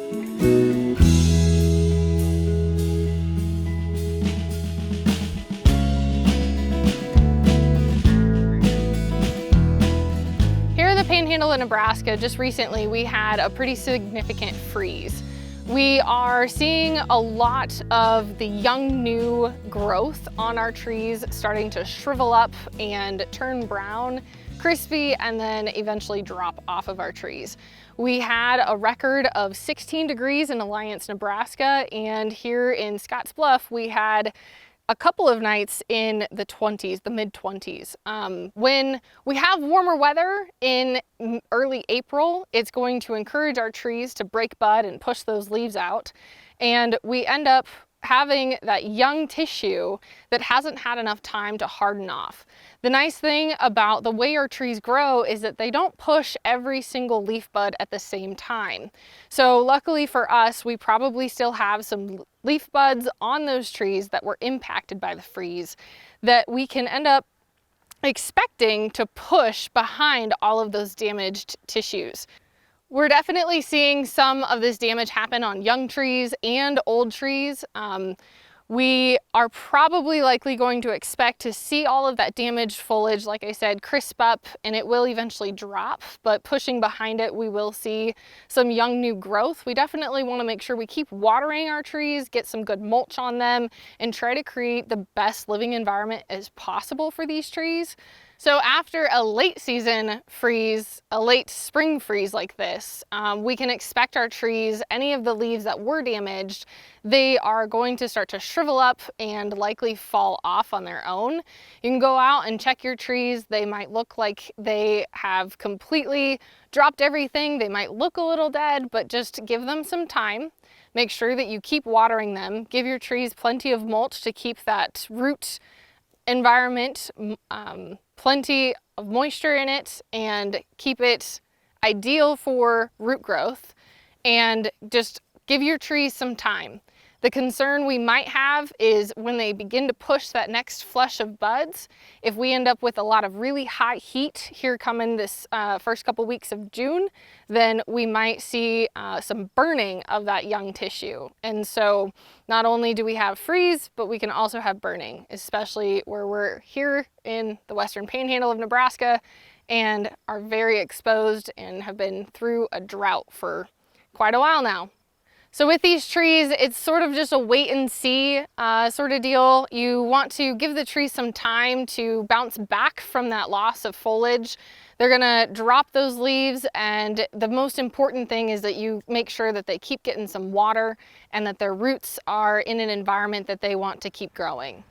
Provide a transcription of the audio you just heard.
Here in the Panhandle of Nebraska, just recently, we had a pretty significant freeze. We are seeing a lot of the young new growth on our trees starting to shrivel up and turn brown, crispy, and then eventually drop off of our trees. We had a record of 16 degrees in Alliance, Nebraska, and here in Scotts Bluff, we had a couple of nights in the 20s, the mid 20s. When we have warmer weather in early April, it's going to encourage our trees to break bud and push those leaves out. And we end up having that young tissue that hasn't had enough time to harden off. The nice thing about the way our trees grow is that they don't push every single leaf bud at the same time. So luckily for us, we probably still have some leaf buds on those trees that were impacted by the freeze that we can end up expecting to push behind all of those damaged tissues. We're definitely seeing some of this damage happen on young trees and old trees. We are probably likely going to expect to see all of that damaged foliage, like I said, crisp up, and it will eventually drop, but pushing behind it, we will see some young new growth. We definitely want to make sure we keep watering our trees, get some good mulch on them, and try to create the best living environment as possible for these trees. So after a late season freeze, a late spring freeze like this, we can expect our trees, any of the leaves that were damaged, they are going to start to shrivel up and likely fall off on their own. You can go out and check your trees. They might look like they have completely dropped everything. They might look a little dead, but just give them some time. Make sure that you keep watering them. Give your trees plenty of mulch to keep that root environment, plenty of moisture in it, and keep it ideal for root growth, and just give your trees some time. The concern we might have is when they begin to push that next flush of buds, if we end up with a lot of really high heat here coming this first couple weeks of June, then we might see some burning of that young tissue. And so not only do we have freeze, but we can also have burning, especially where we're here in the Western Panhandle of Nebraska and are very exposed and have been through a drought for quite a while now. So with these trees, it's sort of just a wait and see sort of deal. You want to give the tree some time to bounce back from that loss of foliage. They're gonna drop those leaves, and the most important thing is that you make sure that they keep getting some water and that their roots are in an environment that they want to keep growing.